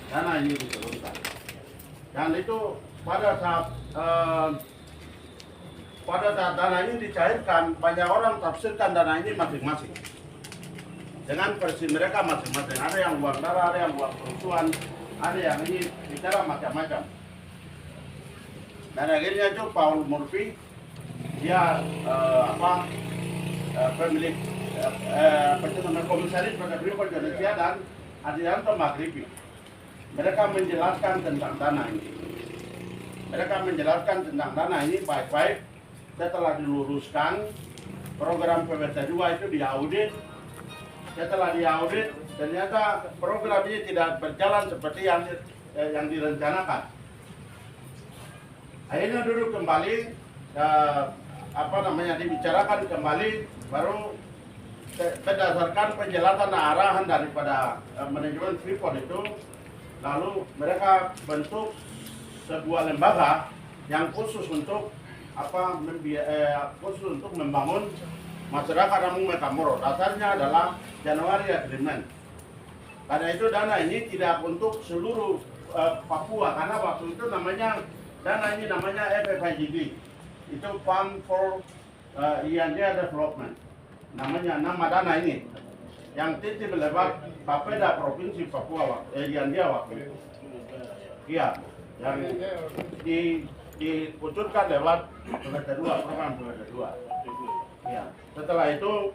dana ini diturunkan. Dan itu pada saat dana ini dicairkan, banyak orang tafsirkan dana ini masing-masing dengan versi mereka masing-masing. Ada yang buang darah, ada yang buang kerusuhan, ada yang ini bicara macam-macam. Dan akhirnya itu Paul Murphy, dia pemilik komisaris pada Freeport Indonesia, dan Adianto Maghribi. Mereka menjelaskan tentang dana ini. Mereka menjelaskan tentang dana ini baik-baik. Setelah diluruskan, program PWT2 itu diaudit. Setelah diaudit, ternyata program ini tidak berjalan seperti yang direncanakan. Akhirnya duduk kembali, dibicarakan kembali, baru berdasarkan penjelasan arahan daripada manajemen Freeport itu, lalu mereka bentuk sebuah lembaga yang khusus untuk membangun masyarakat Ramung Mekamoro. Dasarnya adalah Januari Agreement. Karena itu dana ini tidak untuk seluruh Papua, karena waktu itu dana ini namanya FFIGD. Itu Fund for Iyandia Development. Nama dana ini yang titip lewat Bapeda Provinsi Papua Iyandia waktu itu. Iya, yang dikucurkan lewat PWT2, program PWT2. Ya. Setelah itu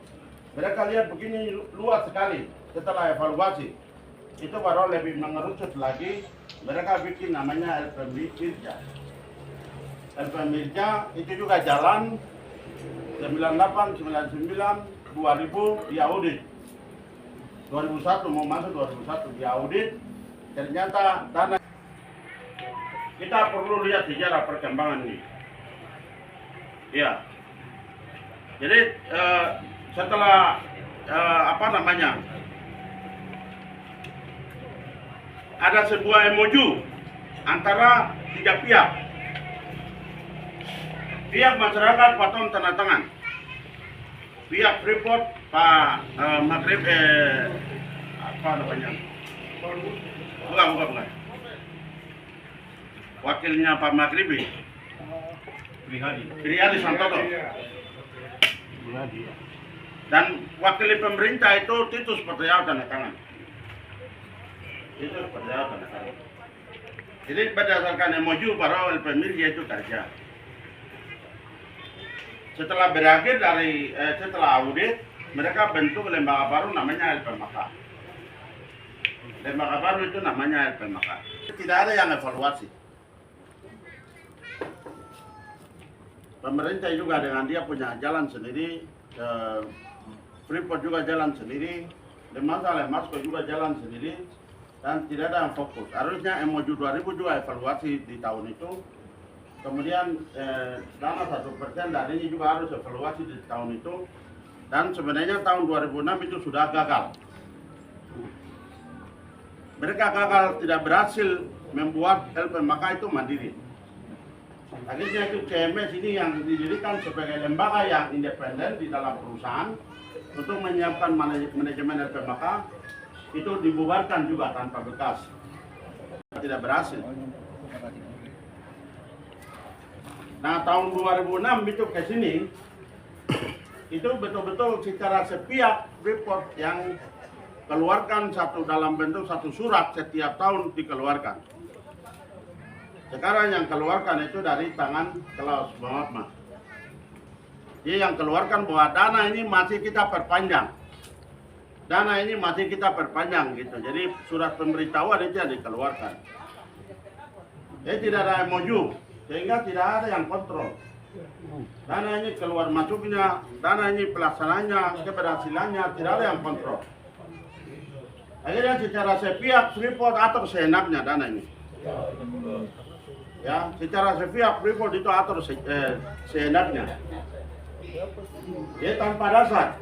mereka lihat begini luas sekali. Setelah evaluasi itu baru lebih mengerucut lagi, mereka bikin namanya LP Mirja. LP Mirja itu juga jalan 98, 99, 2000 diaudit. 2001 mau masuk 2001 diaudit. Ternyata dana, kita perlu lihat sejarah perkembangan ini. Ya. Jadi setelah ada sebuah MOU antara tiga pihak. Pihak masyarakat Paton tanda tangan. Pihak Freeport Pak Maghribi bukan. Wakilnya Pak Maghribi. Prihadi Santoso. Dan wakil pemerintah itu Titus Perdayao tanda tangan. Titus Perdayao tanda tangan. Jadi berdasarkan MOU para LP Mirja itu kerja. Setelah berakhir setelah audit, mereka bentuk lembaga baru namanya LP Maka. Lembaga baru itu namanya LP Maka. Tidak ada yang evaluasi. Pemerintah juga dengan dia punya jalan sendiri, Freeport juga jalan sendiri, Lemasco juga jalan sendiri, dan tidak ada yang fokus. Harusnya MOU 2000 juga evaluasi di tahun itu, kemudian dana 1% dari ini juga harus evaluasi di tahun itu, dan sebenarnya tahun 2006 itu sudah gagal. Mereka gagal, tidak berhasil membuat LP Maka itu mandiri. Akhirnya itu CMS ini yang didirikan sebagai lembaga yang independen di dalam perusahaan untuk menyiapkan manajemen LP Maka, itu dibubarkan juga tanpa bekas. Tidak berhasil. Nah, tahun 2006 itu ke sini, itu betul-betul secara sepihak Freeport yang keluarkan dalam bentuk satu surat setiap tahun dikeluarkan. Sekarang yang keluarkan itu dari tangan Klaus Mahatma. Dia yang keluarkan bahwa dana ini masih kita perpanjang. Dana ini masih kita perpanjang gitu. Jadi surat pemberitahuan itu yang dikeluarkan. Jadi tidak ada MOU, sehingga tidak ada yang kontrol. Dana ini keluar masuknya, dana ini pelaksananya, keberhasilannya, tidak ada yang kontrol. Akhirnya secara sepihak Freeport atur seenaknya dana ini. Ya, secara sepihak Freeport itu atur seenaknya. Dia tanpa dasar.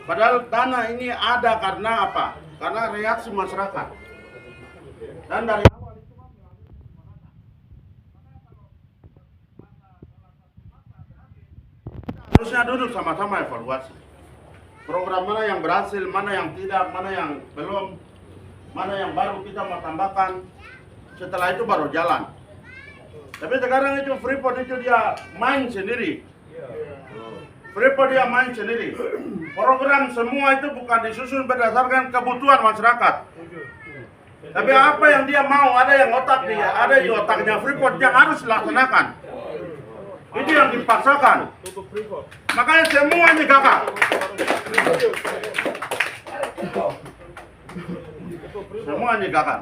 Padahal dana ini ada karena apa? Karena reaksi masyarakat. Dan dari awal itu harusnya duduk sama-sama evaluasi. Program mana yang berhasil, mana yang tidak, mana yang belum. mana yang baru kita mau tambahkan, setelah itu baru jalan. Tapi sekarang itu Freeport itu dia main sendiri. Freeport dia main sendiri. Program semua itu bukan disusun berdasarkan kebutuhan masyarakat. Tapi apa yang dia mau, ada yang otak dia, ada di otaknya Freeport yang harus dilaksanakan. Itu yang dipaksakan. Makanya semuanya gagal. Semuanya gagal.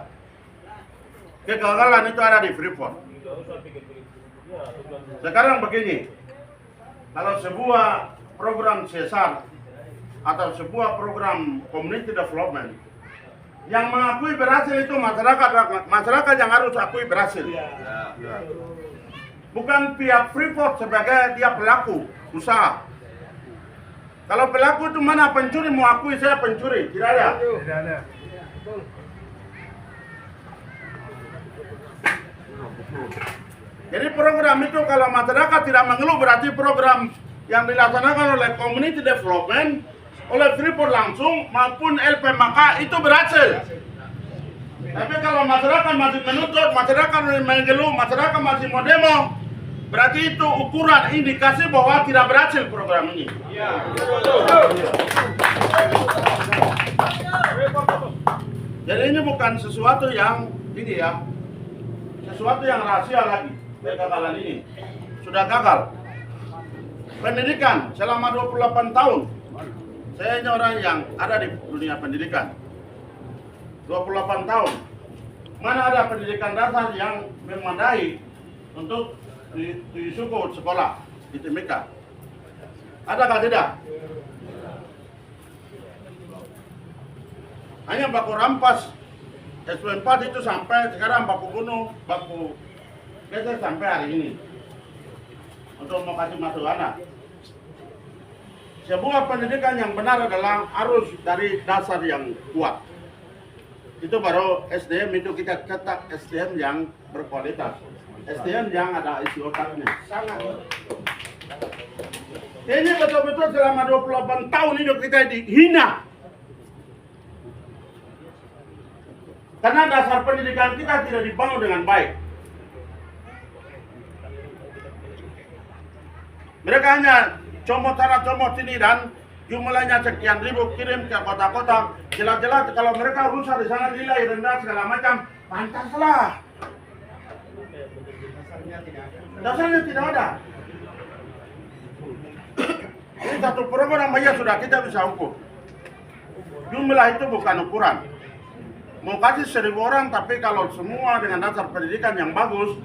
Kegagalan itu ada di Freeport. Sekarang begini, kalau sebuah program CSR atau sebuah program community development yang mengakui berhasil itu masyarakat yang harus akui berhasil. Bukan pihak Freeport sebagai dia pelaku usaha. Kalau pelaku itu mana pencuri mau akui saya pencuri, tidak ada. Jadi program itu kalau masyarakat tidak mengeluh berarti program yang dilaksanakan oleh community development oleh Freeport langsung maupun LPMK itu berhasil. Tapi kalau masyarakat masih menuntut, masyarakat mengeluh, masyarakat masih mau demo, berarti itu ukuran indikasi bahwa tidak berhasil program ini. Jadi ini bukan sesuatu yang ini ya, sesuatu yang rahasia lagi. Kegagalan ini sudah gagal. Pendidikan selama 28 tahun. Saya ini orang yang ada di dunia pendidikan 28 tahun. Mana ada pendidikan dasar yang memadai untuk di suku sekolah di Timika? Adakah tidak? Hanya baku rampas SP4 itu sampai sekarang baku bunuh, baku geser sampai hari ini untuk mau kasih masuk anak. Sebuah pendidikan yang benar adalah harus dari dasar yang kuat. Itu baru SDM itu kita cetak SDM yang berkualitas. SDM yang ada isi otaknya. Sangat. Ini betul-betul selama 28 tahun hidup kita dihina. Karena dasar pendidikan kita tidak dibangun dengan baik. Mereka hanya comot sana comot sini dan jumlahnya sekian ribu kirim ke kota-kota. Jelas-jelas kalau mereka rusak di sana nilai rendah segala macam, pantaslah. Dasarnya tidak ada. Ini satu program aja sudah kita bisa ukur. Jumlah itu bukan ukuran. Mau kasih 1000 orang, tapi kalau semua dengan dasar pendidikan yang bagus,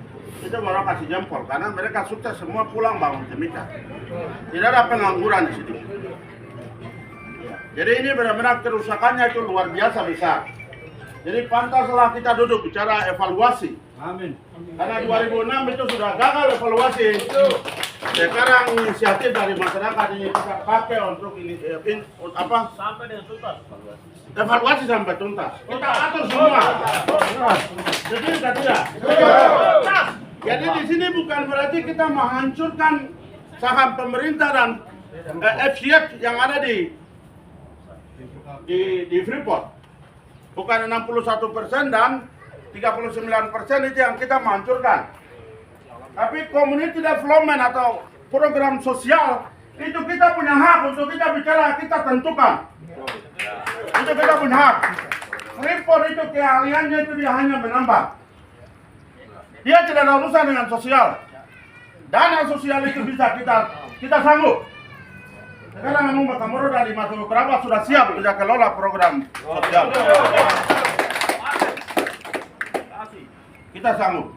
itu baru kasih jempol. Karena mereka sukses semua pulang bangun Timika. Tidak ada pengangguran di sini. Jadi ini benar-benar kerusakannya itu luar biasa besar. Jadi pantaslah kita duduk bicara evaluasi. Amin. Karena 2006 itu sudah gagal evaluasi. Sekarang inisiatif dari masyarakat ini kita pakai untuk ini apa? Sampai dengan tuntas. Evaluasi sampai tuntas. Kita atur semua. Jadi tidak. Jadi di sini bukan berarti kita menghancurkan saham pemerintah dan FCX yang ada di Freeport. Bukan 61% dan 39% itu yang kita menghancurkan. Tapi community development atau program sosial itu kita punya hak untuk kita bicara, kita tentukan. Itu kita punya hak. Freeport itu keahliannya itu dia hanya menambah. Dia tidak ada urusan dengan sosial. Dana sosial itu bisa kita sanggup. Sekarang Amung Bakamoro dari Masuk Berapa sudah siap bisa kelola program sosial. Kita sanggup.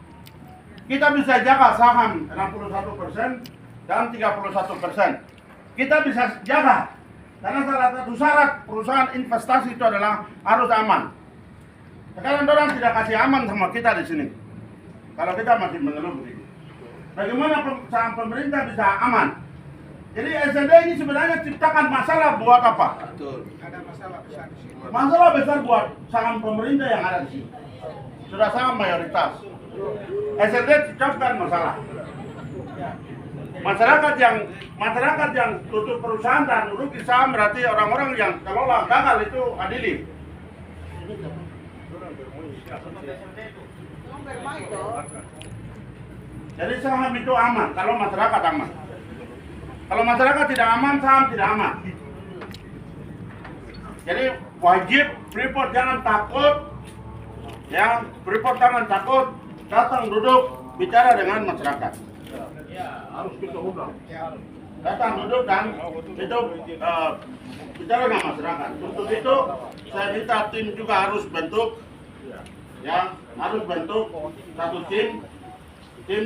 Kita bisa jaga saham 61% dan 31%. Kita bisa jaga. Karena salah satu syarat perusahaan investasi itu adalah harus aman. Sekarang orang tidak kasih aman sama kita di sini. Kalau kita masih mengeluh begitu. Bagaimana saham pemerintah bisa aman? Jadi SND ini sebenarnya ciptakan masalah buat apa? Betul. Ada masalah besar di sini. Masalah besar buat saham pemerintah yang ada di sini. Sudah sangat mayoritas. SND ciptakan masalah. Masyarakat yang tutup perusahaan dan rugi saham berarti orang-orang yang kelola gagal itu adili. Jadi saham itu aman kalau masyarakat aman. Kalau masyarakat tidak aman, saham tidak aman. Jadi wajib Freeport jangan takut, ya Freeport jangan takut, datang duduk bicara dengan masyarakat. Harus kita undang. Datang duduk dan itu bicara dengan masyarakat. Untuk itu saya minta tim juga harus bentuk, ya harus bentuk satu tim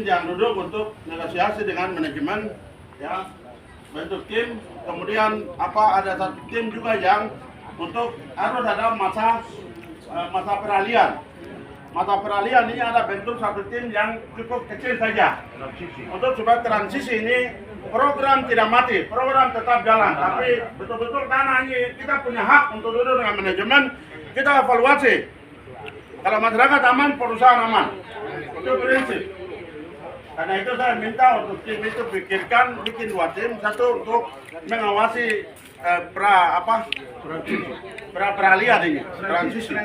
yang duduk untuk negosiasi dengan manajemen, ya bentuk tim. Kemudian ada satu tim juga yang untuk harus ada masa peralihan. Masa peralihan ini ada bentuk satu tim yang cukup kecil saja. Untuk supaya transisi ini program tidak mati, program tetap jalan. Tapi betul-betul karena ini kita punya hak untuk duduk dengan manajemen, kita evaluasi. Kalau masyarakat aman, perusahaan aman. Itu prinsip. Karena itu saya minta untuk tim itu bikin dua tim, satu untuk mengawasi peralihan ini, transisi.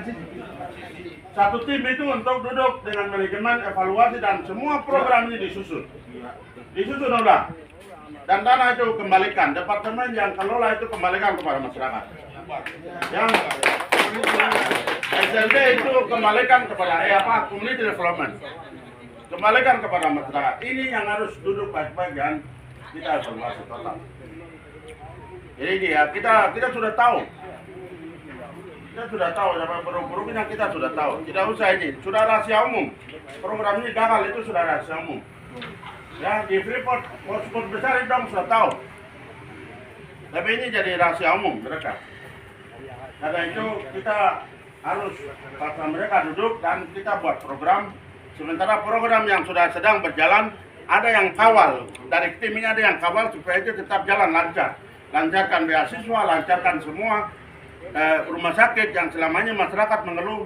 Satu tim itu untuk duduk dengan manajemen, evaluasi dan semua program ini disusun udah. Dan dana itu kembalikan, departemen yang kelola itu kembalikan kepada masyarakat. Yang SLD itu kembalikan kepada community development. Kembalikan kepada masyarakat. Ini yang harus duduk baik-baik dan kita evaluasi total. Jadi dia kita sudah tahu. Kita sudah tahu sampai burung-burungnya kita sudah tahu. Tidak usah ini, sudah rahasia umum. Program ini gagal itu sudah rahasia umum. Ya di Freeport sport besar itu sudah tahu. Tapi ini jadi rahasia umum mereka. Karena itu kita harus paksa mereka duduk dan kita buat program. Sementara program yang sudah sedang berjalan ada yang kawal. Dari tim ini ada yang kawal supaya itu tetap jalan lancar. Lancarkan beasiswa, lancarkan semua rumah sakit yang selamanya masyarakat mengeluh.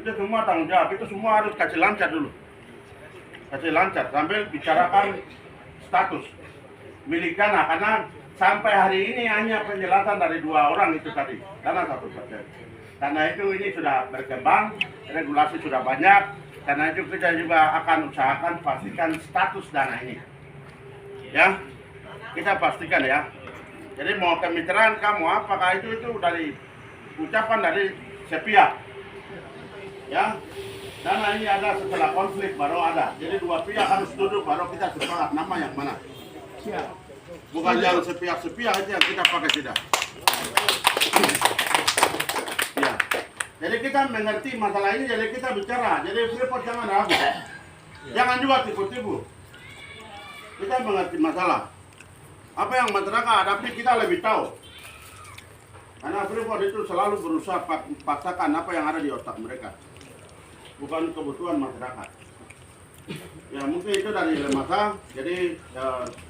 Itu semua tanggung jawab, itu semua harus kasih lancar dulu. Kasih lancar sambil bicarakan status milik dana. Karena sampai hari ini hanya penjelasan dari 2 orang itu tadi, dana 1%. Karena itu ini sudah berkembang, regulasi sudah banyak. Karena itu kita juga akan usahakan pastikan status dana ini. Ya, kita pastikan ya. Jadi mau kemitraan kamu apakah itu dari ucapan dari sepihak. Ya, dana ini ada setelah konflik baru ada. Jadi 2 pihak harus duduk baru kita sepakat nama yang mana. Bukan yang sepihak-sepihak itu yang kita pakai tidak. Ya. Jadi kita mengerti masalah ini, jadi kita bicara. Jadi Freeport jangan ragu. Jangan juga tipu-tipu. Kita mengerti masalah. Apa yang masyarakat hadapi kita lebih tahu. Karena Freeport itu selalu berusaha paksakan apa yang ada di otak mereka. Bukan kebutuhan masyarakat. Ya mungkin itu dari masa. Jadi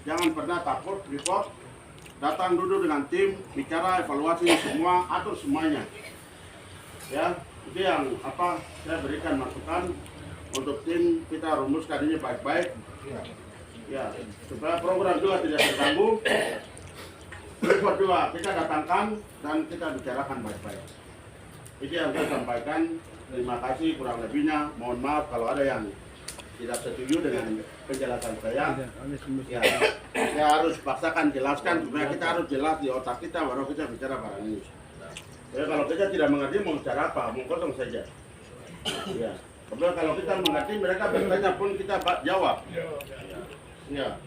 jangan pernah takut Freeport. Datang duduk dengan tim, bicara, evaluasi semua, atur semuanya. Ya, itu yang saya berikan masukan untuk tim kita rumuskan ini baik-baik. Ya, supaya program juga tidak terganggu. Report juga kita datangkan dan kita bicarakan baik-baik. Itu yang saya sampaikan. Terima kasih kurang lebihnya. Mohon maaf kalau ada yang tidak setuju dengan penjelasan saya. Ya, saya harus paksakan jelaskan supaya kita harus jelas di otak kita baru kita bicara barang ini. Ya, kalau kita tidak mengerti mau bicara apa, mau kosong saja. Ya, kalau kita mengerti mereka bertanya pun kita jawab. Ya.